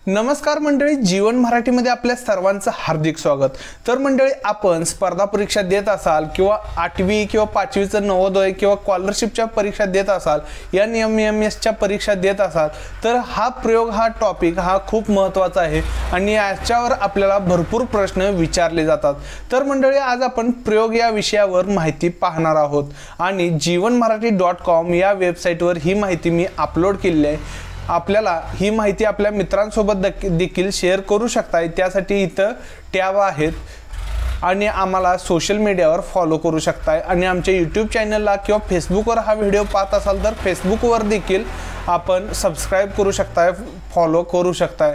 नमस्कार मंडळी, जीवन मराठीमध्ये आपल्या सर्वांचं हार्दिक स्वागत। तर मंडळी, आपण स्पर्धा परीक्षा देत असाल किंवा 8वी किंवा 5वीचं नवोदय किंवा स्कॉलरशिपच्या परीक्षा देत असाल, NMMSच्या परीक्षा देत असाल, तर हा प्रयोग हा टॉपिक हा खूप महत्त्वाचा आहे आणि याच्यावर आपल्याला भरपूर प्रश्न विचारले जातात। तर मंडळी, आज आपण प्रयोग या विषयावर माहिती पाहणार आहोत आणि जीवनमराठी.com या वेबसाईटवर ही माहिती मी अपलोड केली आहे। आपल्याला ही माहिती आपल्या मित्रांसोबत देखील शेअर करू शकता, त्यासाठी इथं टॅब आहेत आणि आम्हाला सोशल मीडियावर फॉलो करू शकता आणि आमच्या यूट्यूब चॅनलला किंवा फेसबुकवर हा व्हिडिओ पाहत असाल तर फेसबुकवर देखील आपण सबस्क्राईब करू शकता, फॉलो करू शकता।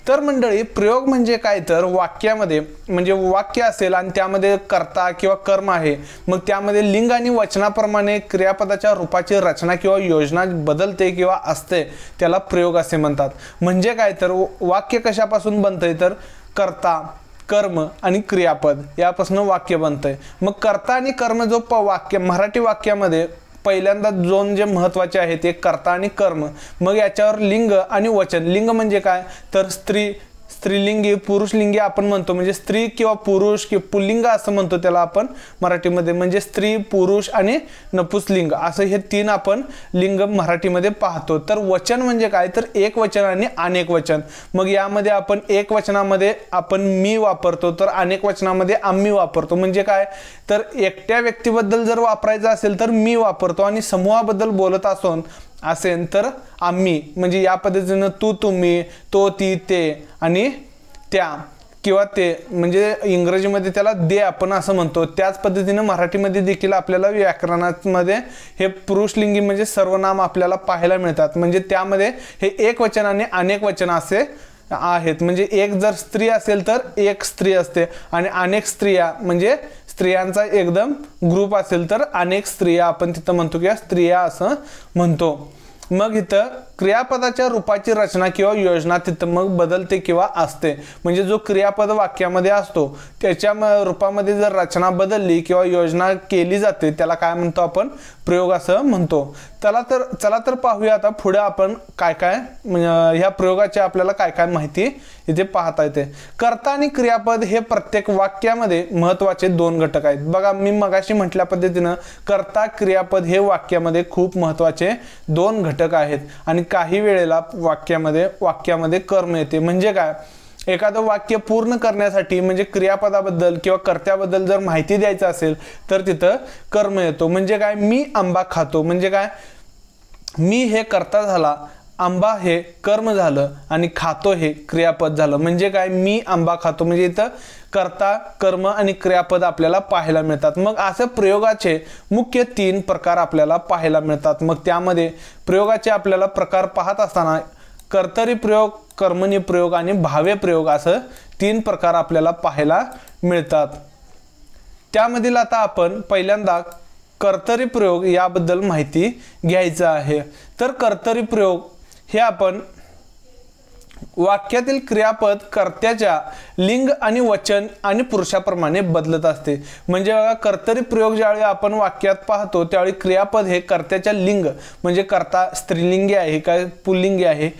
तर मंडळी, प्रयोग म्हणजे काय तर वाक्यामध्ये म्हणजे वाक्य असेल आणि त्यामध्ये कर्ता किंवा कर्म आहे, मग त्यामध्ये लिंग आणि वचनाप्रमाणे क्रियापदाच्या रूपाची रचना किंवा योजना बदलते किंवा असते, त्याला प्रयोग असे म्हणतात। म्हणजे काय तर वाक्य कशापासून बनतंय तर कर्ता, कर्म आणि क्रियापद यापासून वाक्य बनतंय। मग कर्ता आणि कर्म जो वाक्य मराठी वाक्यामध्ये पहिल्यांदा दोन जे महत्त्वाचे आहेत ते कर्ता आणि कर्म, मग याच्यावर लिंग आणि वचन। लिंग म्हणजे काय तर स्त्रीलिंगी, पुरुषलिंगी आपण म्हणतो, म्हणजे स्त्री किंवा पुरुष किंवा पुल्लिंग असं म्हणतो त्याला आपण मराठीमध्ये, म्हणजे स्त्री, पुरुष आणि नपुंसकलिंग असं हे तीन आपण लिंग मराठीमध्ये पाहतो। तर वचन म्हणजे काय तर एक वचन आणि अनेक वचन। मग यामध्ये आपण एक वचनामध्ये आपण मी वापरतो, तर अनेक वचनामध्ये आम्ही वापरतो। म्हणजे काय तर एकट्या व्यक्तीबद्दल जर वापरायचं असेल तर मी वापरतो आणि समूहाबद्दल बोलत असेल तर आम्ही, म्हणजे या पद्धतीने तू, तुम्ही, तो, ती, ते आणि त्या किंवा ते, म्हणजे इंग्रजीमध्ये त्याला दे आपण असं म्हणतो। त्याच पद्धतीने मराठीमध्ये देखील आपल्याला व्याकरणामध्ये हे पुरुषलिंगी म्हणजे सर्वनाम आपल्याला पाहायला मिळतात। म्हणजे त्यामध्ये हे एक वचन आणि अनेक वचन असे आहेत। म्हणजे एक जर स्त्री असेल तर एक स्त्री असते आणि अनेक स्त्रिया म्हणजे स्त्रियांचा एकदम ग्रुप असेल तर अनेक स्त्रिया आपण तिथं म्हणतो किंवा स्त्रिया असं म्हणतो। मग इथं क्रियापदाच्या रूपाची रचना किंवा योजना तिथं मग बदलते किंवा असते। म्हणजे जो क्रियापद वाक्यामध्ये असतो त्याच्या रूपामध्ये जर रचना बदलली किंवा योजना केली जाते त्याला काय म्हणतो आपण प्रयोग असं म्हणतो। चला तर पाहूया आता पुढे आपण काय काय ह्या प्रयोगाची आपल्याला काय काय माहिती इथे पाहता येते। कर्ता आणि क्रियापद हे प्रत्येक वाक्यामध्ये महत्त्वाचे दोन घटक आहेत। बघा, मी मगाशी म्हटल्या पद्धतीनं कर्ता, क्रियापद हे वाक्यामध्ये खूप महत्त्वाचे दोन घटक आहेत आणि काही वेळेला वाक्यामध्ये कर्म येते। म्हणजे काय, एखादं वाक्य पूर्ण करण्यासाठी म्हणजे क्रियापदाबद्दल किंवा कर्त्याबद्दल जर माहिती द्यायचं असेल तर तिथं कर्म येतो। म्हणजे काय, मी आंबा खातो, म्हणजे काय मी हे कर्ता झाला, आंबा हे कर्म झालं आणि खातो हे क्रियापद झालं। म्हणजे काय, मी आंबा खातो, म्हणजे इथं कर्ता, कर्म आणि क्रियापद आपल्याला पाहायला मिळतात। मग असं प्रयोगाचे मुख्य 3 प्रकार आपल्याला पाहायला मिळतात। मग त्यामध्ये प्रयोगाचे आपल्याला प्रकार पाहत असताना कर्तरी प्रयोग, कर्मणी प्रयोग आणि भावे प्रयोग असं 3 प्रकार आपल्याला पाहायला मिळतात। त्यामधील आता आपण पहिल्यांदा कर्तरी प्रयोग याबद्दल माहिती घ्यायचं आहे। तर कर्तरी प्रयोग हे आपण वाक्यातील क्रियापद कर्त्याच्या लिंग आणि वचन आणि पुरुषाप्रमाणे बदलत असते। म्हणजे बघा, कर्तरी प्रयोग ज्यावेळी आपण वाक्यात पाहतो त्यावेळी क्रियापद हे कर्त्याच्या लिंग म्हणजे कर्ता स्त्रीलिंगी आहे का पुल्लिंगी आहे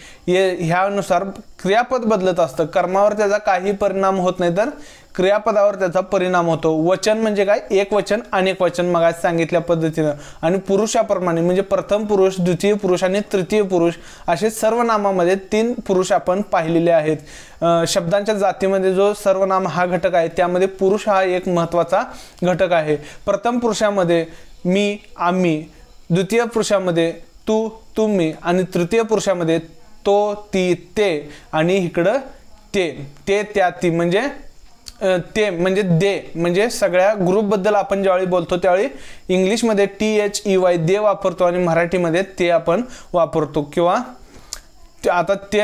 ह्यानुसार क्रियापद बदलत असतं। कर्मावर त्याचा काही परिणाम होत नाही तर क्रियापदावर त्याचा परिणाम होतो। वचन म्हणजे काय, एक वचन अनेक वचन मग सांगितल्या पद्धतीनं आणि पुरुषाप्रमाणे म्हणजे प्रथम पुरुष, द्वितीय पुरुष आणि तृतीय पुरुष असे सर्वनामामध्ये 3 पुरुष आपण पाहिलेले आहेत। शब्दांच्या जातीमध्ये जो सर्वनाम हा घटक आहे त्यामध्ये पुरुष हा एक महत्त्वाचा घटक आहे। प्रथम पुरुषामध्ये मी, आम्ही, द्वितीय पुरुषामध्ये तू, तुम्ही आणि तृतीय पुरुषामध्ये तो, ती, ते आणि इकडं ते, त्या, ती म्हणजे ते म्हणजे दे, म्हणजे सगळ्या ग्रुपबद्दल आपण ज्यावेळी बोलतो त्यावेळी इंग्लिशमध्ये THEY दे वापरतो आणि मराठीमध्ये ते आपण वापरतो। किंवा आता ते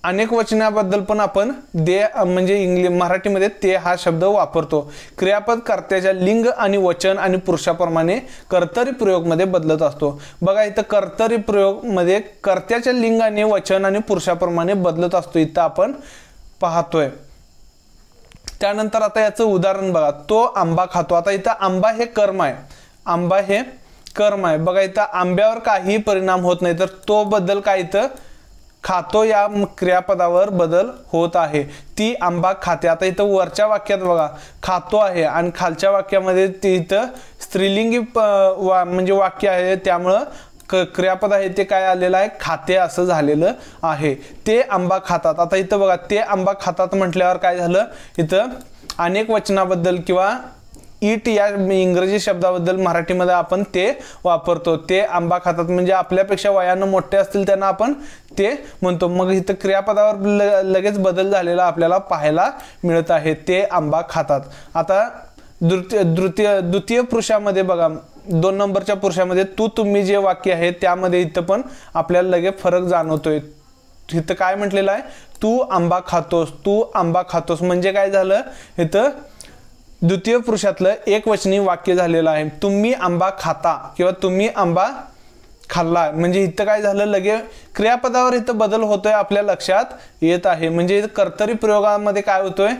अनेक वचनाबद्दल पण आपण दे म्हणजे मराठीमध्ये ते हा शब्द वापरतो। क्रियापद कर्त्याच्या लिंग आणि वचन आणि पुरुषाप्रमाणे कर्तरी प्रयोगमध्ये बदलत असतो। बघा, इथं कर्तरी प्रयोगमध्ये कर्त्याच्या लिंग आणि वचन आणि पुरुषाप्रमाणे बदलत असतो इथं आपण पाहतोय। त्यानंतर आता याचं उदाहरण बघा, तो आंबा खातो। आता इथं आंबा हे कर्म आहे, आंबा हे कर्म आहे। बघा, इथं आंब्यावर काही परिणाम होत नाही तर तो बद्दल काय इथं खातो या क्रियापदावर बदल होत आहे। ती आंबा खाते। आता इथं वरच्या वाक्यात बघा खातो आहे आणि खालच्या वाक्यामध्ये ती इथं स्त्रीलिंगी म्हणजे वाक्य आहे, त्यामुळं क्रियापद आहे ते काय आलेलं आहे खाते असं झालेलं आहे। ते आंबा खातात। आता इथं बघा ते आंबा खातात म्हटल्यावर काय झालं, इथं अनेक वचनाबद्दल किंवा ईट या इंग्रजी शब्दाबद्दल मराठीमध्ये आपण ते वापरतो। ते आंबा खातात म्हणजे आपल्यापेक्षा वयानं मोठे असतील त्यांना आपण ते म्हणतो। मग इथं क्रियापदावर लगेच बदल झालेला आपल्याला पाहायला मिळत आहे। ते आंबा खातात। आता द्वितीय पुरुषामध्ये बघा 2 नंबरच्या पुरुषामध्ये तू तुम्ही जे वाक्य आहे त्यामध्ये इथं पण आपल्याला लगेच फरक जाणवतोय। इथं काय म्हटलेलं आहे, तू आंबा खातोस, तू आंबा खातोस म्हणजे काय झालं, इथं द्वितीय पुरुषातलं एकवचनी वाक्य झालेलं आहे। तुम्ही आंबा खाता किंवा तुम्ही आंबा खाल्ला म्हणजे इथं काय झालं, लगे क्रियापदावर इथं बदल होतोय आपल्या लक्षात येत आहे। म्हणजे कर्तरी प्रयोगामध्ये काय होतोय,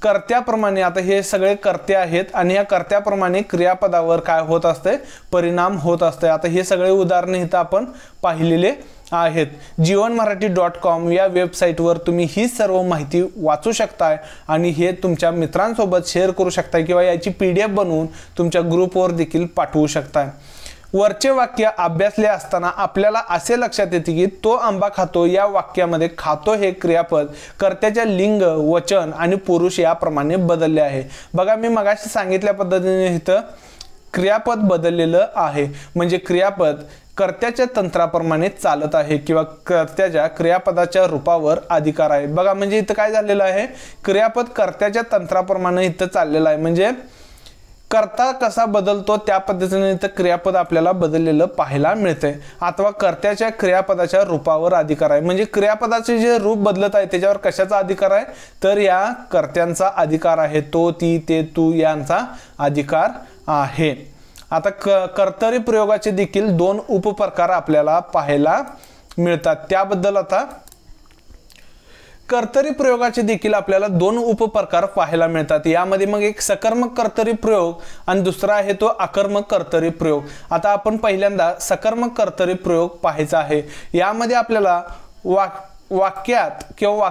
कर्त्याप्रमाणे आता हे सगळे कर्ते आहेत आणि या कर्त्याप्रमाणे क्रियापदावर काय होत असते, परिणाम होत असते। आता हे सगळे उदाहरणे इथं आपण पाहिलेले आहेत। जीवनमराठी.com या वेबसाईटवर तुम्ही ही सर्व माहिती वाचू शकताय आणि हे तुमच्या मित्रांसोबत शेअर करू शकताय किंवा याची PDF बनवून तुमच्या ग्रुपवर देखील पाठवू शकताय। वरचे वाक्य अभ्यासले असताना आपल्याला असे लक्षात येते की तो आंबा खातो या वाक्यामध्ये खातो हे क्रियापद कर्त्याच्या लिंग, वचन आणि पुरुष याप्रमाणे बदलले आहे। बघा मी मगाशी सांगितल्या पद्धतीने इथं क्रियापद बदललेलं आहे म्हणजे क्रियापद कर्त्याच्या तंत्राप्रमाणे चालत आहे किंवा कर्त्याच्या क्रियापदाच्या रूपावर अधिकार आहे। बघा म्हणजे इथं काय झालेलं आहे, क्रियापद कर्त्याच्या तंत्राप्रमाणे इथं चाललेलं आहे म्हणजे कर्ता कसा बदलतो त्या पद्धतीने इथं क्रियापद आपल्याला बदललेलं पाहायला मिळतंय। अथवा कर्त्याच्या क्रियापदाच्या रूपावर अधिकार आहे म्हणजे क्रियापदाचे जे रूप बदलत आहे त्याच्यावर कशाचा अधिकार आहे, तर या कर्त्यांचा अधिकार आहे। तो, ती, ते, तू यांचा अधिकार आहे। आता कर्तरी प्रयोगाचे देखील 2 उपप्रकार आपल्याला पाहायला मिळतात। त्याबद्दल आता कर्तरी प्रयोगाचे देखील आपल्याला 2 उपप्रकार पाहायला मिळतात। यामध्ये मग एक सकर्मक कर्तरी प्रयोग आणि दुसरा आहे तो आकर्मक कर्तरी प्रयोग। आता आपण पहिल्यांदा सकर्मक कर्तरी प्रयोग पाहायचा आहे। यामध्ये आपल्याला वाक्यात किंवा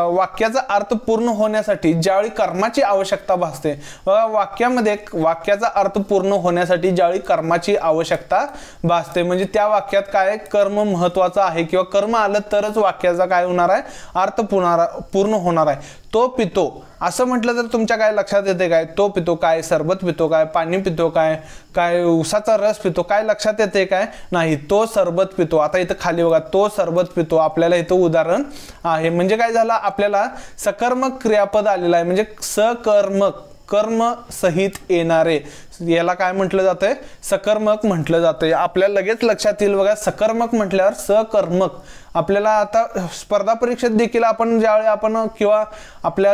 वाक्याचा अर्थ पूर्ण होण्यासाठी ज्यावेळी कर्माची आवश्यकता भासते, वाक्यामध्ये वाक्याचा अर्थ पूर्ण होण्यासाठी ज्यावेळी कर्माची आवश्यकता भासते म्हणजे त्या वाक्यात काय कर्म महत्वाचं आहे किंवा कर्म आलं तरच वाक्याचा काय होणार आहे, अर्थ पूर्ण होणार आहे। तो पितो असं म्हटलं तर तुमच्या काय लक्षात येते काय, तो पितो काय, सरबत पितो काय, पाणी पितो काय, काय उसाचा रस पितो काय लक्षात येते काय, नाही तो सरबत पितो। आता इथं खाली बघा तो सरबत पितो, आपल्याला इथं उदाहरण आहे म्हणजे काय झालं, आपल्याला सकर्मक क्रियापद आलेलं आहे म्हणजे सकर्मक कर्म सहित येणारे याला काय म्हटलं जातंय, सकर्मक म्हटलं जातंय। आपल्याला लगेच लक्षात येईल बघा सकर्मक म्हटल्यावर सकर्मक आपल्याला आता स्पर्धा परीक्षेत देखील आपण ज्यावेळी आपण किंवा आपल्या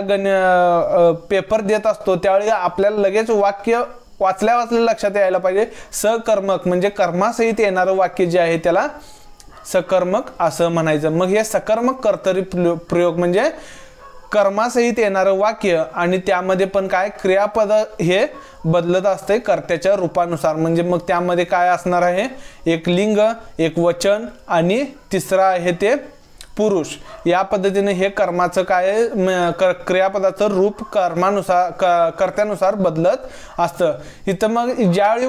पेपर देत असतो त्यावेळी आपल्याला लगेच वाक्य वाचल्या लक्षात यायला पाहिजे सकर्मक म्हणजे कर्मासहित येणारं वाक्य जे आहे त्याला सकर्मक असं म्हणायचं। मग हे सकर्मक कर्तरी प्रयोग म्हणजे कर्मासहित येणारं वाक्य आणि त्यामध्ये पण काय क्रियापद हे बदलत असते कर्त्याच्या रूपानुसार म्हणजे मग त्यामध्ये काय असणार आहे, एक लिंग, एक वचन आणि तिसरा आहे ते पुरुष। या पद्धतीने हे कर्माचं काय क्रियापदाचं रूप कर्मानुसार कर्त्यानुसार बदलत असतं। इथं मग ज्यावेळी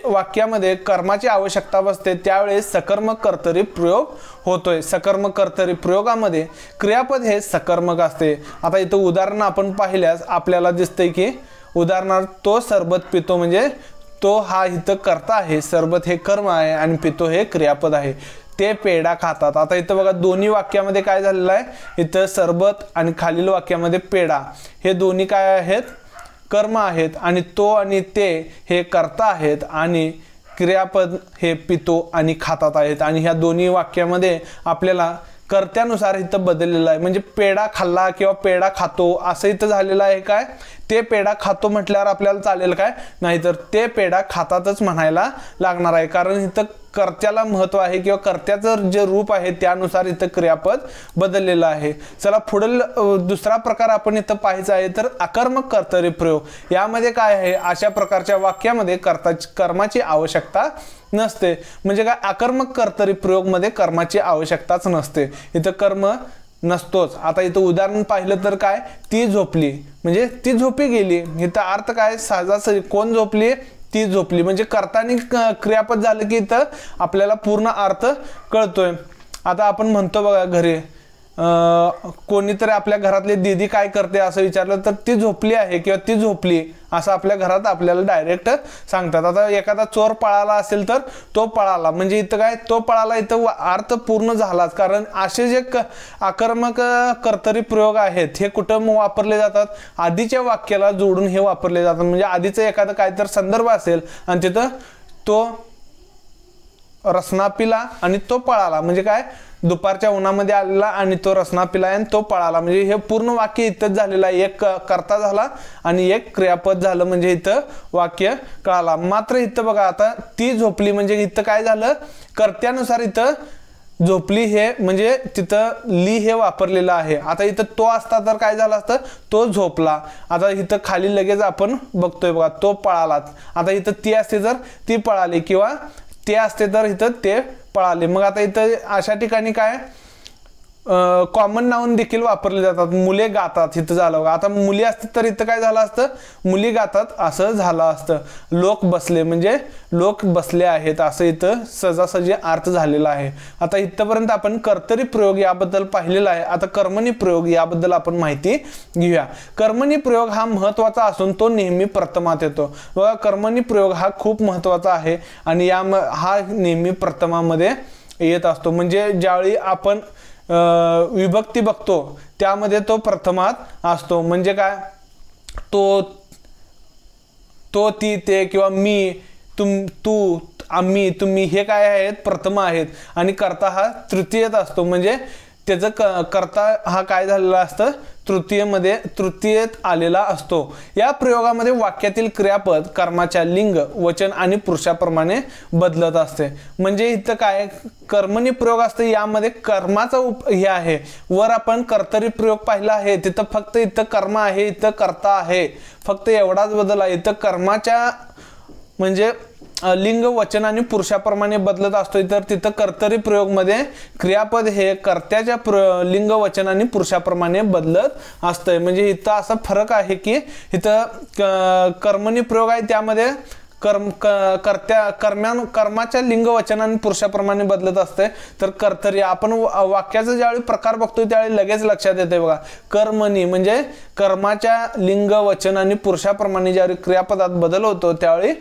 वाक्यामध्ये कर्माची आवश्यकता बसते त्यावेळेस सकर्मक कर्तरी प्रयोग होतोय। सकर्मक कर्तरी प्रयोगामध्ये क्रियापद हे सकर्मक असते। आता इथं उदाहरण आपण पाहिल्यास आपल्याला दिसतंय की उदाहरणार्थ तो सरबत पितो म्हणजे तो हा इथं कर्ता आहे, सरबत हे कर्म आहे आणि पितो हे क्रियापद आहे। ते पेढा खातात। आता इथं बघा दोन्ही वाक्यामध्ये काय झालेलं आहे, इथं सरबत आणि खालील वाक्यामध्ये पेढा हे दोन्ही काय आहेत, कर्म आहेत आणि तो आणि ते हे कर्ता आहेत आणि क्रियापद हे पितो आणि खातात आहेत आणि ह्या दोन्ही वाक्यामध्ये आपल्याला कर्त्यानुसार इथं बदललेलं आहे म्हणजे पेढा खाल्ला किंवा पेढा खातो असं इथं झालेलं आहे काय, ते पेढा खातो म्हटल्यावर आपल्याला चालेल काय? नाही, तर ते पेढा खातातच म्हणायला लागणार आहे, कारण इथं कर्त्याला महत्व आहे किंवा कर्त्याचं जे रूप आहे त्यानुसार इथं क्रियापद बदललेलं आहे. चला पुढील दुसरा प्रकार आपण इथं पाहायचा आहे, तर आकर्मक कर्तरी प्रयोग. यामध्ये काय आहे? अशा प्रकारच्या वाक्यामध्ये कर्माची आवश्यकता नसते. म्हणजे काय? आकर्मक कर्तरी प्रयोग मध्ये कर्माची आवश्यकताच नसते, इथं कर्म नसतोच. आता इथं उदाहरण पाहिलं तर काय? ती झोपली म्हणजे ती झोपी गेली. इथं अर्थ काय? सहजासहजी कोण झोपली? ती झोपली. म्हणजे कर्तानी क्रियापद झालं की इथं आपल्याला पूर्ण अर्थ कळतोय. आता आपण म्हणतो बघा घरी कोणीतरी आपल्या घरातली दीदी काय करते असं विचारलं तर ती झोपली आहे किंवा ती झोपली असं आपल्या घरात आपल्याला डायरेक्ट सांगतात. आता एखादा चोर पळाला असेल तर तो पळाला, म्हणजे इथं काय? तो पळाला, इथं अर्थ पूर्ण झालाच. कारण असे जे आकर्मक कर्तरी प्रयोग आहेत हे कुठं वापरले जातात? आधीच्या वाक्याला जोडून हे वापरले जातात. म्हणजे आधीचं एखादं काय तर संदर्भ असेल आणि तिथं तो रसना पिला आणि तो पळाला, म्हणजे काय? दुपारच्या उन्हामध्ये आलेला आणि तो रसना पिला आणि तो पळाला. म्हणजे हे पूर्ण वाक्य इथंच झालेलं आहे. एक कर्ता झाला आणि एक क्रियापद झालं, म्हणजे इथं वाक्य कळाला. मात्र इथं बघा आता ती झोपली म्हणजे इथं काय झालं? कर्त्यानुसार इथं झोपली हे म्हणजे तिथं ली हे वापरलेलं आहे. आता इथं तो असता तर काय झालं असतं? तो झोपला. आता इथं खाली लगेच आपण बघतोय बघा तो पळाला. आता इथं ती असते तर ती पळाली किंवा ते असते तर इथं ते पळाले. मग आता इथं अशा ठिकाणी काय कॉमन नाउन देखील वापरले जातात. मुले गातात इथं झालं बघा. आता मुली असते तर इथं काय झालं असतं? मुली गातात असं झालं असतं. लोक बसले म्हणजे लोक बसले आहेत असं इथं सहजासहजी अर्थ झालेला आहे. आता इथपर्यंत आपण कर्तरी प्रयोग याबद्दल पाहिलेला आहे. आता कर्मणी प्रयोग याबद्दल आपण माहिती घेऊया. कर्मणी प्रयोग हा महत्वाचा असून तो नेहमी प्रथमात येतो. बघा कर्मणी प्रयोग हा खूप महत्वाचा आहे आणि हा नेहमी प्रथमामध्ये येत असतो. म्हणजे ज्यावेळी आपण विभक्ती बघतो त्यामध्ये तो प्रथमात असतो. म्हणजे काय? तो ती ते किंवा मी तू आम्ही तुम्ही हे काय आहेत? प्रथम आहेत. आणि कर्ता हा तृतीयत असतो. म्हणजे त्याचं कर्ता हा काय झालेला असतं? तृतीयत आलेला असतो. या प्रयोगामध्ये वाक्यातील क्रियापद कर्माच्या लिंग वचन आणि पुरुषाप्रमाणे बदलत असते. म्हणजे इथं काय कर्मणी प्रयोग असते यामध्ये कर्माचा हे आहे. वर आपण कर्तरी प्रयोग पाहिला आहे तिथं फक्त इथं कर्म आहे इथं कर्ता आहे, फक्त एवढाच बदल आहे. इथं कर्माच्या म्हणजे लिंग वचन आणि पुरुषाप्रमाणे बदलत असतो. तर तिथं कर्तरी प्रयोग मध्ये क्रियापद हे कर्त्याच्या लिंग वचन आणि पुरुषाप्रमाणे बदलत असतंय. म्हणजे इथं असा फरक आहे की इथं कर्मणी प्रयोग आहे त्यामध्ये कर्माच्या लिंग वचन आणि पुरुषाप्रमाणे बदलत असते. तर कर्तरी आपण वाक्याचा ज्यावेळी प्रकार बघतोय त्यावेळी लगेच लक्षात येते बघा. कर्मणी म्हणजे कर्माच्या लिंग वचन आणि पुरुषाप्रमाणे ज्यावेळी क्रियापदात बदल होतो त्यावेळी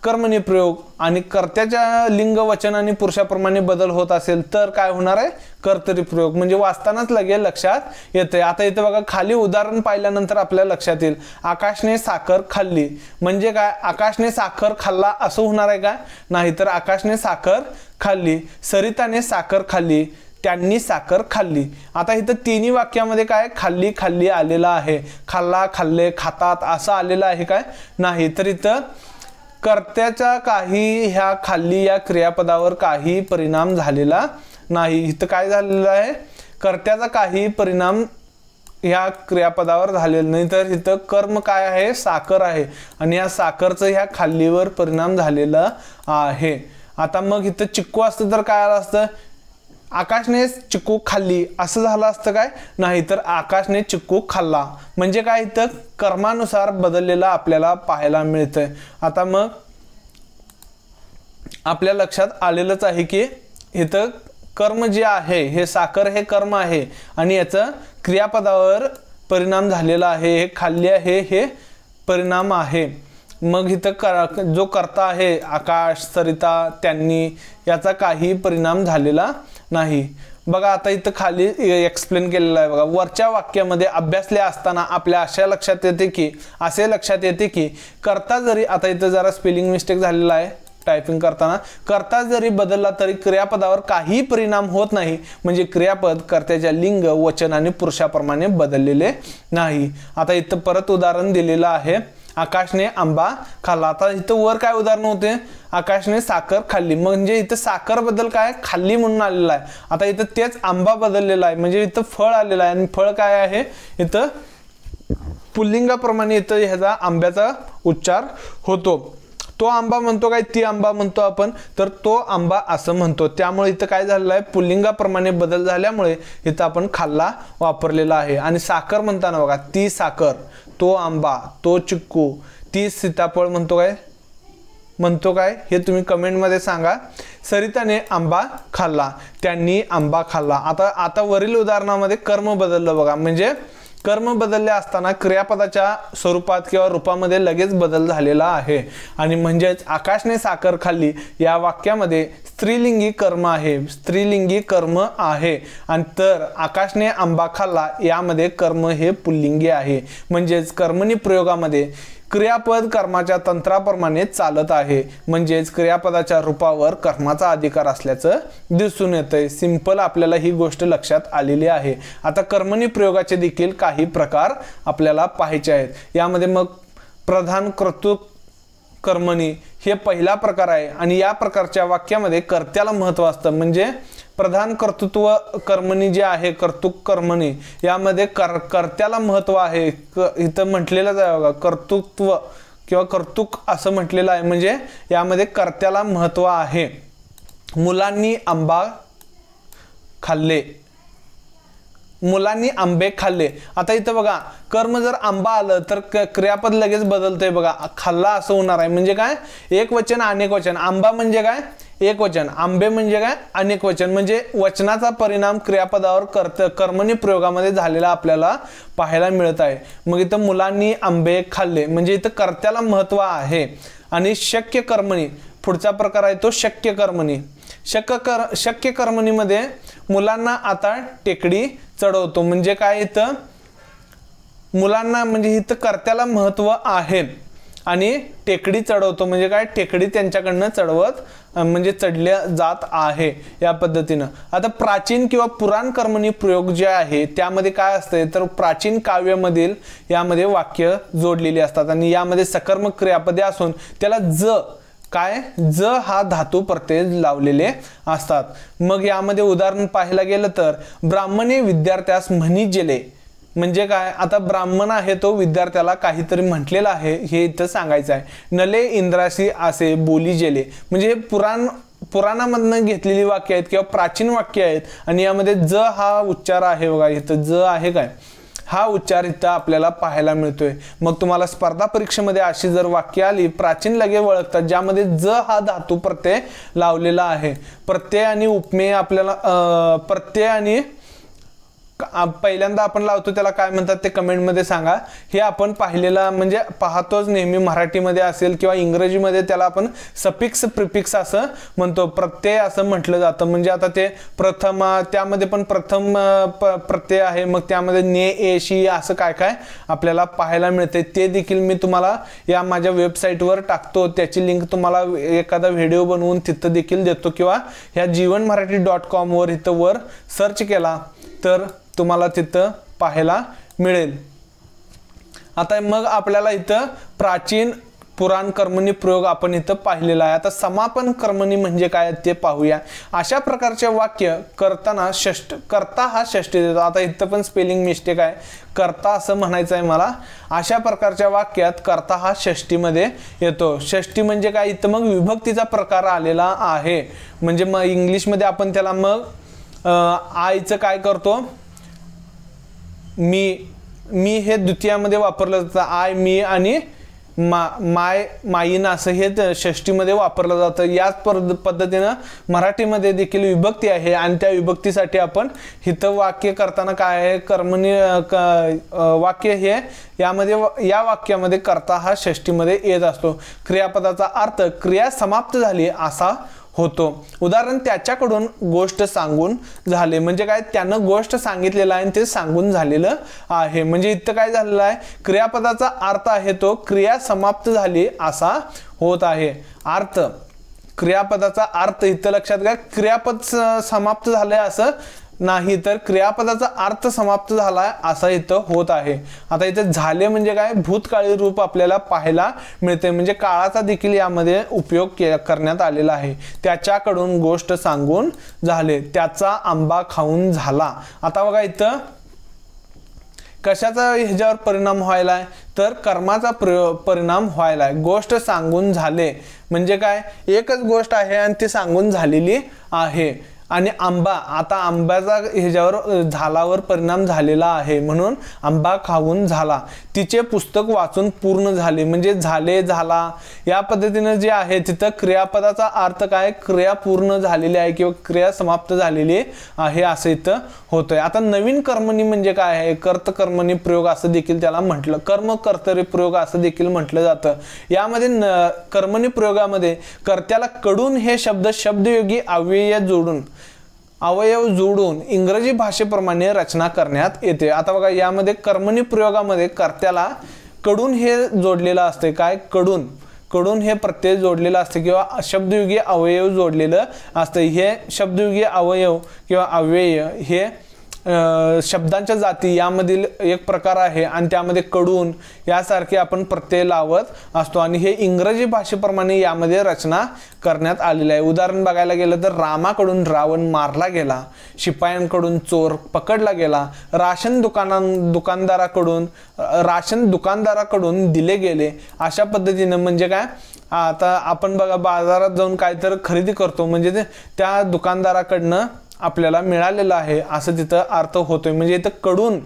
कर्मणी प्रयोग, आणि कर्त्याच्या लिंग वचन आणि पुरुषाप्रमाणे बदल होत असेल तर काय होणार आहे? कर्तरी प्रयोग. म्हणजे वाचतानाच लगेच लक्षात येते. आता इथे बघा खाली उदाहरण पाहिल्यानंतर आपल्याला लक्षात येईल. आकाशने साखर खाल्ली म्हणजे काय? आकाशने साखर खाल्ला असं होणार आहे का? नाही, तर आकाशने साखर खाल्ली. सरिताने साखर खाल्ली, त्यांनी साखर खाल्ली. आता इथं तिन्ही वाक्यामध्ये काय खाल्ली खाल्ली आलेला आहे. खाल्ला खाल्ले खातात असं आलेलं आहे काय? नाही, तर इथं कर्त्याचा काही ह्या खाल्ली या क्रियापदावर काही परिणाम झालेला नाही. इथं काय झालेलं आहे? कर्त्याचा काही परिणाम ह्या क्रियापदावर झालेला नाही. तर इथं कर्म काय आहे? साखर आहे आणि या साखरचं ह्या खाल्लीवर परिणाम झालेला आहे. आता मग इथं चिक्कू असतं तर काय आलं असतं? आकाशने चिक्कू खाल्ली असं झालं असतं काय? नाही, तर आकाशने चिक्कू खाल्ला. म्हणजे काय? इथं कर्मानुसार बदललेला आपल्याला पाहायला मिळतंय. आता मग आपल्या लक्षात आलेलंच आहे की इथं कर्म जे आहे हे साखर हे कर्म आहे आणि याचं क्रियापदावर परिणाम झालेला आहे. हे खाल्ली आहे हे परिणाम आहे. मग इथं जो कर्ता आहे आकाश सरिता त्यांनी याचा काही परिणाम झालेला नाही. बघा आता इथं खाली एक्सप्लेन केलेलं आहे बघा. वरच्या वाक्यामध्ये अभ्यासले असताना आपल्या असे लक्षात येते की कर्ता जरी, आता इथं जरा स्पेलिंग मिस्टेक झालेला आहे टायपिंग करताना कर्ता जरी बदलला तरी क्रियापदावर काही परिणाम होत नाही, म्हणजे क्रियापद कर्त्याच्या लिंग, वचन आणि पुरुषाप्रमाणे बदललेले नाही. आता इथं परत उदाहरण दिलेलं आहे, आकाशने आंबा खाल्ला. आता इथं वर काय उदाहरण होते, आकाशने साखर खाल्ली, म्हणजे इथं साखर बदल काय खाल्ली म्हणून आलेला आहे. आता इथं तेच आंबा बदललेला आहे, म्हणजे इथं फळ आलेलं आहे आणि फळ काय आहे, इथं पुल्लिंगाप्रमाणे इथं ह्याचा आंब्याचा उच्चार होतो. तो आंबा म्हणतो काय, ती आंबा म्हणतो आपण, तर तो आंबा असं म्हणतो. त्यामुळे इथं काय झालेलं आहे, पुल्लिंगाप्रमाणे बदल झाल्यामुळे इथं आपण खाल्ला वापरलेला आहे. आणि साखर म्हणताना बघा, ती साखर, तो आंबा, तो चिक्कू, ती सीताफळ म्हणतो काय हे तुम्ही कमेंटमध्ये सांगा. सरिताने आंबा खाल्ला, त्यांनी आंबा खाल्ला. आता वरील उदाहरणामध्ये कर्म बदललं बघा, म्हणजे कर्म बदलले असताना क्रियापदाच्या स्वरूपात किंवा रूपामध्ये लगेच बदल झालेला आहे. आणि म्हणजेच आकाशने साखर खाल्ली या वाक्यामध्ये स्त्रीलिंगी कर्म आहे, स्त्रीलिंगी कर्म आहे. आणि तर आकाशने आंबा खाल्ला यामध्ये कर्म हे पुल्लिंगी आहे. म्हणजेच कर्मणी प्रयोगामध्ये क्रियापद कर्माच्या तंत्राप्रमाणे चालत आहे, म्हणजेच क्रियापदाच्या रूपावर कर्माचा अधिकार असल्याचं दिसून येतंय. सिंपल आपल्याला ही गोष्ट लक्षात आलेली आहे. आता कर्मणी प्रयोगाचे देखील काही प्रकार आपल्याला पाहायचे आहेत. यामध्ये मग प्रधान कर्तृक कर्मणी हे पहिला प्रकार आहे आणि या प्रकारच्या वाक्यामध्ये कर्त्याला महत्त्व असतं. म्हणजे प्रधान कर्तृत्व कर्मणी जे आहे, कर्तृक कर्मणी यामध्ये कर्त्याला महत्त्व आहे. इथं म्हटलेलं आहे बघा, कर्तृत्व किंवा कर्तृक असं म्हटलेलं आहे, म्हणजे यामध्ये कर्त्याला महत्त्व आहे. मुलांनी आंबा खाल्ले, मुलांनी आंबे खाल्ले. आता इथं बघा, कर्म जर आंबा आलं तर क्रियापद लगेच बदलतंय बघा, खाल्ला असं होणार आहे. म्हणजे काय, एक वचन अनेक वचन. आंबा म्हणजे काय, एक वचन. आंबे म्हणजे काय, अनेक वचन. म्हणजे वचनाचा परिणाम क्रियापदावर कर्मणी प्रयोगामध्ये झालेला आपल्याला पाहायला मिळत आहे. मग इथं मुलांनी आंबे खाल्ले, म्हणजे इथं कर्त्याला महत्त्व आहे. आणि शक्य कर्मणी पुढचा प्रकार आहे तो शक्य कर्मणी. शक्य कर्मणीमध्ये मुलांना आता टेकडी चढवतो, म्हणजे काय, इथं मुलांना म्हणजे इथं कर्त्याला महत्त्व आहे आणि टेकडी चढवतो, म्हणजे काय, टेकडी त्यांच्याकडनं चढवत म्हणजे चढल्या जात आहे या पद्धतीनं. आता प्राचीन किंवा पुराण कर्मणी प्रयोग जे आहे त्यामध्ये काय असतंय, तर प्राचीन काव्यामधील यामध्ये वाक्य जोडलेली असतात आणि यामध्ये सकर्मक क्रियापदे असून त्याला ज हा धातू प्रत्यय लावलेले असतात. मग यामध्ये उदाहरण पाहायला गेलं तर ब्राह्मणे विद्यार्थ्यास म्हणी जेले, म्हणजे काय, आता ब्राह्मण आहे तो विद्यार्थ्याला काहीतरी म्हटलेलं आहे हे इथं सांगायचं आहे. नले इंद्रासी असे बोली जेले, म्हणजे हे पुराणामधनं घेतलेली वाक्य आहेत किंवा प्राचीन वाक्य आहेत आणि यामध्ये ज हा उच्चार आहे बघा, इथं ज आहे काय, हा उच्चार इथं आपल्याला पाहायला मिळतोय. मग तुम्हाला स्पर्धा परीक्षेमध्ये अशी जर वाक्य आली प्राचीन लगे ओळखतात ज्यामध्ये ज हा धातू प्रत्यय लावलेला आहे. प्रत्यय आणि उपमेय आपल्याला प्रत्यय आणि पहिल्यांदा आपण लावतो त्याला काय म्हणतात ते कमेंटमध्ये सांगा. हे आपण पाहिलेला म्हणजे पाहतोच नेहमी, मराठीमध्ये असेल किंवा इंग्रजीमध्ये त्याला आपण सफिक्स प्रिफिक्स असं म्हणतो, प्रत्यय असं म्हटलं जातं. म्हणजे आता ते प्रथम, त्यामध्ये पण प्रथम प्रत्यय आहे, मग त्यामध्ये ने ए शी असं काय काय आपल्याला पाहायला मिळते. ते देखील मी तुम्हाला या माझ्या वेबसाईटवर टाकतो, त्याची लिंक तुम्हाला एखादा व्हिडिओ बनवून तिथं देखील देतो किंवा ह्या जीवनमराठी.com वर इथं वर सर्च केला तर तुम्हाला तिथं पाहायला मिळेल. आता मग आपल्याला इथं प्राचीन पुराण कर्मणी प्रयोग आपण इथं पाहिलेला आहे. आता समापन कर्मणी म्हणजे काय ते पाहूया. अशा प्रकारचे वाक्य करताना कर्ता हा षष्टी देतो. आता इथं पण स्पेलिंग मिस्टेक आहे, कर्ता असं म्हणायचं आहे मला. अशा प्रकारच्या वाक्यात कर्ता हा षष्टीमध्ये येतो. षष्टी म्हणजे काय, इथं मग विभक्तीचा प्रकार आलेला आहे. म्हणजे मग इंग्लिशमध्ये आपण त्याला मग आईचं काय करतो, मी हे द्वितीयामध्ये वापरलं जातं. आय, मी आणि माय, माईन असं हे षष्टीमध्ये वापरलं जातं. याच पद्धतीनं मराठीमध्ये देखील विभक्ती आहे आणि त्या विभक्तीसाठी आपण हिथं वाक्य करताना काय आहे, कर्मणी वाक्य हे यामध्ये या वाक्यामध्ये कर्ता हा षष्टीमध्ये येत असतो. क्रियापदाचा अर्थ क्रिया समाप्त झाली असा होतो. उदाहरण त्याच्याकडून गोष्ट सांगून झाले, म्हणजे काय, त्यानं गोष्ट सांगितलेलं आहे आणि ते सांगून झालेलं आहे. म्हणजे इथं काय झालेलं आहे, क्रियापदाचा अर्थ आहे तो क्रिया समाप्त झाली असा होत आहे. अर्थ क्रियापदाचा अर्थ इथं लक्षात घ्या, क्रियापद समाप्त झालंय असं नाही, तर क्रियापदाचा अर्थ समाप्त झालाय असा इथं होत आहे। आता इथं झाले म्हणजे काय, भूतकाळी रूप आपल्याला पाहायला मिळते, म्हणजे काळाचा देखील यामध्ये उपयोग करण्यात आलेला आहे। त्याच्याकडून गोष्ट सांगून झाले, त्याचा आंबा खाऊन झाला। आता बघा इथं कशाचा ह्याच्यावर परिणाम व्हायलाय, तर कर्माचा परिणाम व्हायलाय। गोष्ट सांगून झाले म्हणजे काय, एकच गोष्ट आहे आणि ती सांगून झालेली आहे। आणि आंबा, आता आंब्याचा ह्याच्यावर झालावर परिणाम झालेला आहे, म्हणून आंबा खाऊन झाला। तिचे पुस्तक वाचून पूर्ण झाले म्हणजे झाले, झाला या पद्धतीने जे आहे तिथं क्रियापदाचा अर्थ काय, क्रिया पूर्ण झालेली आहे किंवा क्रिया समाप्त झालेली आहे असं इथं होतंय। आता नवीन कर्मणी म्हणजे काय आहे, कर्तकर्मणी प्रयोग असं देखील त्याला म्हटलं, कर्म कर्तरी प्रयोग असं देखील म्हटलं जातं। यामध्ये कर्मणी प्रयोगामध्ये कर्त्याला कडून हे शब्द शब्दयोगी अवयव जोडून इंग्रजी भाषेप्रमाणे रचना करण्यात येते। आता बघा यामध्ये कर्मणी प्रयोगामध्ये कर्त्याला कडून हे जोडलेलं असते, काय, कडून हे प्रत्यय जोडलेलं असते किंवा शब्दयोगी अवयव जोडलेलं असतं। हे शब्दयोगी अवयव किंवा अव्यय हे शब्दांच्या जाती यामधील एक प्रकार आहे आणि त्यामध्ये कडून यासारखे आपण प्रत्यय लावत असतो आणि हे इंग्रजी भाषेप्रमाणे यामध्ये रचना करण्यात आलेली आहे। उदाहरण बघायला गेलं तर रामाकडून रावण मारला गेला, शिपायांकडून चोर पकडला गेला, राशन दुकानदाराकडून दिले गेले। अशा पद्धतीने म्हणजे काय, आता आपण बघा बाजारात जाऊन काहीतरी खरेदी करतो म्हणजे त्या दुकानदाराकडनं आपल्याला मिळालेलं आहे असं तिथं अर्थ होतोय। म्हणजे इथं कडून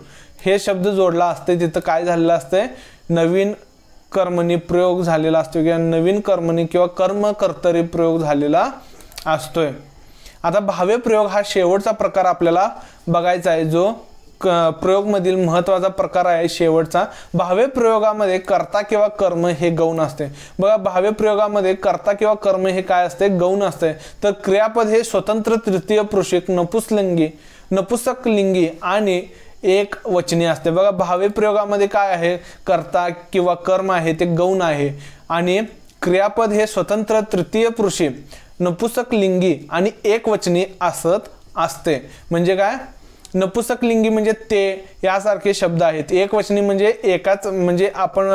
हे शब्द जोडला असते, तिथं काय झालेलं असतंय, नवीन कर्मणी प्रयोग झालेला असतो किंवा नवीन कर्मणी किंवा कर्म कर्तरी प्रयोग झालेला असतोय। आता भावे प्रयोग हा शेवटचा प्रकार आपल्याला बघायचा आहे, जो प्रयोग मधील महत्वाचा प्रकार आहे शेवटचा। भावे प्रयोगामध्ये कर्ता किंवा कर्म हे गौण असते। बघा भावे प्रयोगामध्ये कर्ता किंवा कर्म हे काय असते, गौण असते। तर क्रियापद हे स्वतंत्र तृतीय पुरुषिक नपुंसकलिंगी आणि एक वचनी असते। बघा भावे प्रयोगामध्ये काय आहे, कर्ता किंवा कर्म आहे ते गौण आहे आणि क्रियापद हे स्वतंत्र तृतीय पुरुषी नपुंसकलिंगी आणि एक वचनी असते। म्हणजे काय, नपुंसकलिंगी म्हणजे ते यासारखे शब्द आहेत, एक वचनी म्हणजे एकाच, म्हणजे आपण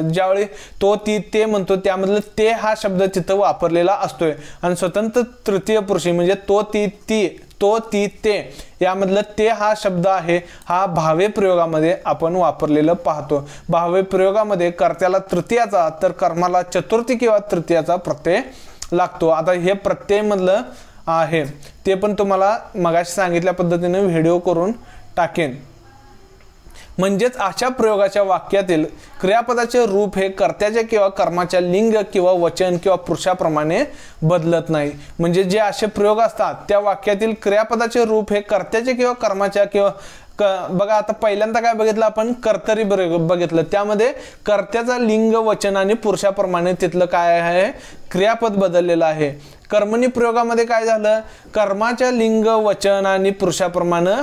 ज्यावेळी तो ती ते म्हणतो त्यामधलं ते हा शब्द तिथं वापरलेला असतोय आणि स्वतंत्र तृतीय पुरुषी म्हणजे तो ती ते यामधलं ते हा शब्द आहे, हा भावे प्रयोगामध्ये आपण वापरलेलं पाहतो। भावे प्रयोगामध्ये कर्त्याला तृतीयाचा तर कर्माला चतुर्थी किंवा तृतीयाचा प्रत्यय लागतो। आता हे प्रत्यय मधलं आहे ते पण तुम्हाला मगाशी सांगितल्या पद्धतीने व्हिडिओ करून टाकेन। म्हणजेच अशा प्रयोगाच्या वाक्यातील क्रियापदाचे रूप हे कर्त्याचे किंवा कर्माच्या लिंग किंवा वचन किंवा पुरुषाप्रमाणे बदलत नाही। म्हणजे जे असे प्रयोग असतात त्या वाक्यातील क्रियापदाचे रूप हे कर्त्याचे किंवा कर्माच्या किंवा बघा आता पहिल्यांदा काय बघितलं आपण, कर्तरी बघितलं, त्यामध्ये कर्त्याचा लिंग वचन आणि पुरुषाप्रमाणे तिथलं काय आहे, क्रियापद बदललेलं आहे। कर्मणी प्रयोगामध्ये काय झालं, कर्माच्या लिंग वचन आणि पुरुषाप्रमाणे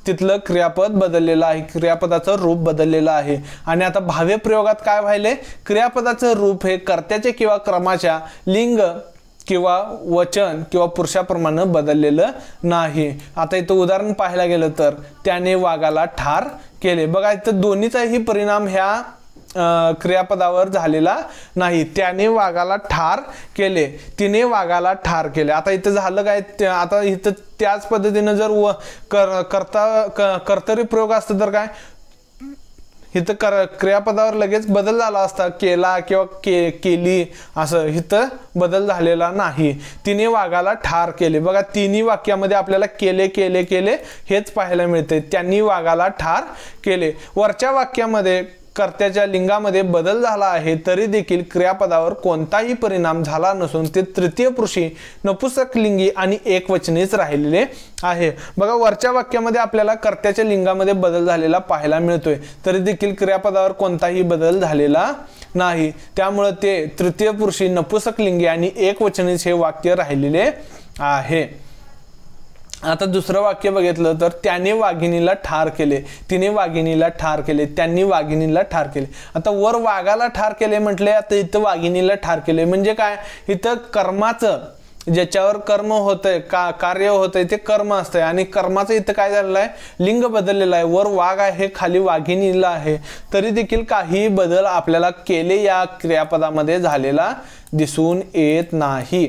तिथलं क्रियापद बदललेलं आहे, क्रियापदाचं रूप बदललेलं आहे। आणि आता भावे प्रयोगात काय व्हायले, क्रियापदाचं रूप हे कर्त्याचे किंवा कर्माच्या लिंग किंवा वचन किंवा पुरुषाप्रमाणे बदललेलं नाही। आता इथं उदाहरण पाहायला गेलं तर त्याने वाघाला ठार केले। बघा इथं दोन्हीचाही परिणाम ह्या क्रियापदावर झालेला नाही। त्याने वाघाला ठार केले, तिने वाघाला ठार केले। आता इथं झालं काय, आता इथं त्याच पद्धतीने जर कर्तरी प्रयोग असतं तर काय, इथं क्रियापदावर लगेच बदल झाला असता, केला किंवा केली असं, इथं बदल झालेला नाही। तिने वाघाला ठार केले। बघा तिन्ही वाक्यामध्ये आपल्याला केले केले केले हेच पाहायला मिळते, त्यांनी वाघाला ठार केले। वरच्या वाक्यामध्ये कर्त्याच्या लिंगामध्ये बदल झाला आहे तरी देखील क्रियापदावर कोणताही परिणाम झाला नसून ते तृतीय पुरुषी नपुंसकलिंगी आणि एकवचनीच राहिलेले आहे। बघा वरच्या वाक्यामध्ये आपल्याला कर्त्याच्या लिंगामध्ये बदल झालेला पाहायला मिळतोय तरी देखील क्रियापदावर कोणताही बदल झालेला नाही, त्यामुळे ते तृतीय पुरुषी नपुंसकलिंगी आणि एकवचनीच हे वाक्य राहिलेले आहे। आता दुसरं वाक्य बघितलं तर त्याने वाघिणीला ठार केले, तिने वाघिणीला ठार केले, त्यांनी वाघिणीला ठार केले. आता वर वाघाला ठार केले म्हटले, आता इथं वाघिणीला ठार केले म्हणजे काय, इथं कर्माचं ज्याच्यावर कर्म होतंय कार्य होतंय ते कर्म असतंय आणि कर्माचं इथं काय झालेलं आहे, लिंग बदललेलं आहे. वर वाघ आहे, खाली वाघिणीला आहे, तरी देखील काही बदल आपल्याला केले या क्रियापदामध्ये झालेला दिसून येत नाही.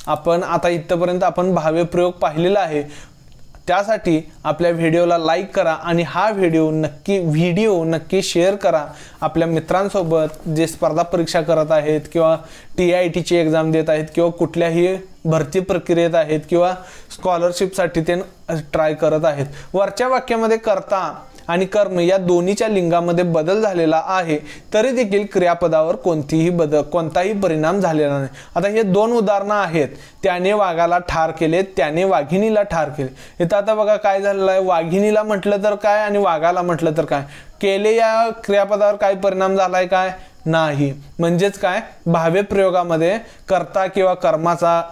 आपण आता इथपर्यंत आपण भाव्य प्रयोग पाहिलेला आहे. त्यासाठी आपल्या व्हिडिओला लाईक करा आणि हा व्हिडिओ नक्की शेअर करा आपल्या मित्रांसोबत जे स्पर्धा परीक्षा करत आहेत किंवा TITची एक्झाम देत आहेत किंवा कुठल्याही भरती प्रक्रियेत आहेत किंवा स्कॉलरशिपसाठी ते ट्राय करत आहेत. वरच्या वाक्यामध्ये कर्ता आणि कर्म या दोन्हीच्या लिंगामध्ये बदल झालेला आहे, तरी देखील क्रियापदावर कोणताही परिणाम झालेला नाही. आता हे दोन उदाहरणं आहेत, त्याने वाघाला ठार केले, त्याने वाघिणीला ठार केले. इथं आता बघा काय झालेलं आहे, वाघिणीला म्हटलं तर काय आणि वाघाला म्हटलं तर काय, केले या क्रियापदावर काय परिणाम झालाय काय, नाही. म्हणजेच काय, भाव्य प्रयोगामध्ये कर्ता किंवा कर्माचा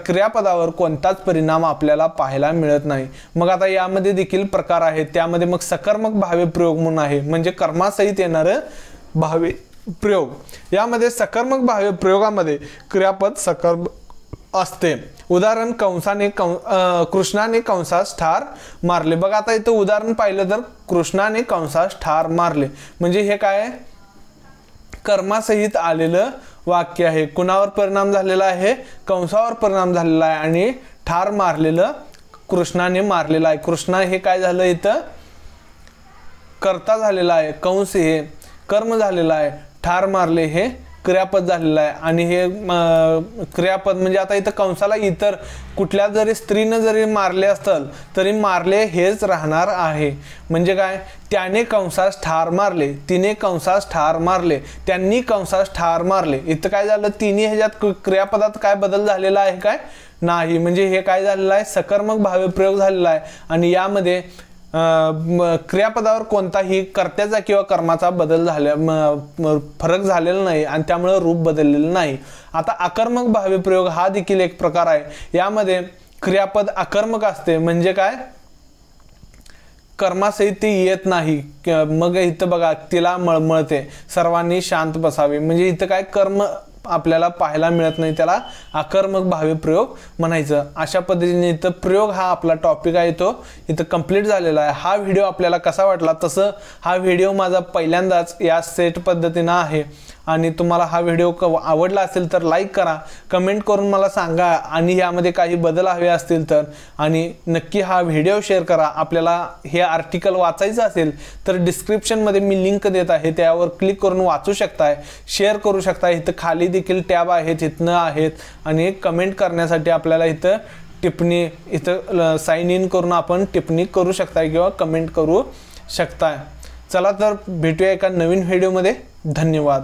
क्रियापदावर कोणताच परिणाम आपल्याला पाहायला मिळत नाही. मग आता यामध्ये देखील प्रकार आहेत. त्यामध्ये मग सकर्मक भाव्य प्रयोग म्हणून आहे, म्हणजे कर्मासहित येणारं भाव्य प्रयोग. यामध्ये सकर्मक भाव्य प्रयोगामध्ये क्रियापद सकर्म असते. उदाहरण कृष्णाने कंसास ठार मारले. बघा आता इथं उदाहरण पाहिलं तर कृष्णाने कंसास ठार मारले म्हणजे हे काय, कर्मासहित आलेलं वाक्य आहे. कुणावर परिणाम झालेला आहे, कंसावर परिणाम झालेला आहे आणि ठार मारलेलं कृष्णाने मारलेलं आहे. कृष्णा हे काय झालं, इथं कर्ता झालेला आहे, कंस हे कर्म झालेला आहे, ठार मारले हे क्रियापद झालेलं आहे. आणि हे क्रियापद म्हणजे आता इथं कंसाला इतर कुठल्या जरी स्त्रीनं जरी मारले असतील तरी मारले हेच राहणार आहे. म्हणजे काय, त्याने कंसास ठार मारले, तिने कंसास ठार मारले, त्यांनी कंसास ठार मारले. इथं काय झालं, तिन्ही ह्याच्यात क्रियापदात काय बदल झालेला आहे काय, नाही. म्हणजे हे काय झालेलं आहे, सकर्मक भाव्य प्रयोग झालेला आहे आणि यामध्ये क्रियापदावर कोणताही कर्त्याचा किंवा कर्माचा बदल फरक झालेला नाही आणि त्यामुळे रूप बदललेलं नाही. आता आकर्मक भाव्य प्रयोग हा देखील एक प्रकार आहे. यामध्ये क्रियापद आकर्मक असते म्हणजे काय, कर्मासहित ती येत नाही. मग इथं बघा, तिला मळमळते, सर्वांनी शांत बसावे, म्हणजे इथं काय कर्म आपल्याला पाहायला मिळत नाही, त्याला आकर्मक भाव्य प्रयोग म्हणायचं. अशा पद्धतीने इथं प्रयोग हा आपला टॉपिक आहे तो इथं कंप्लीट झालेला आहे. हा व्हिडिओ आपल्याला कसा वाटला, तसं हा व्हिडिओ माझा पहिल्यांदाच या सेट पद्धतीनं आहे आणि तुम्हाला हा व्हिडिओ आवडला असेल तर लाईक करा, कमेंट करून मला सांगा आणि यामध्ये काही बदल हवे असतील तर, आणि नक्की हा व्हिडिओ शेअर करा. आपल्याला हे आर्टिकल वाचायचं असेल तर डिस्क्रिप्शनमध्ये मी लिंक देत आहे, त्यावर क्लिक करून वाचू शकताय, शेअर करू शकताय. इथं खाली देखील टॅब आहेत, इथनं आहेत आणि कमेंट करण्यासाठी आपल्याला इथं टिप्पणी, इथं साइन इन करून आपण टिप्पणी करू शकताय किंवा कमेंट करू शकताय. चला तर भेटूया एका नवीन व्हिडिओमध्ये. धन्यवाद.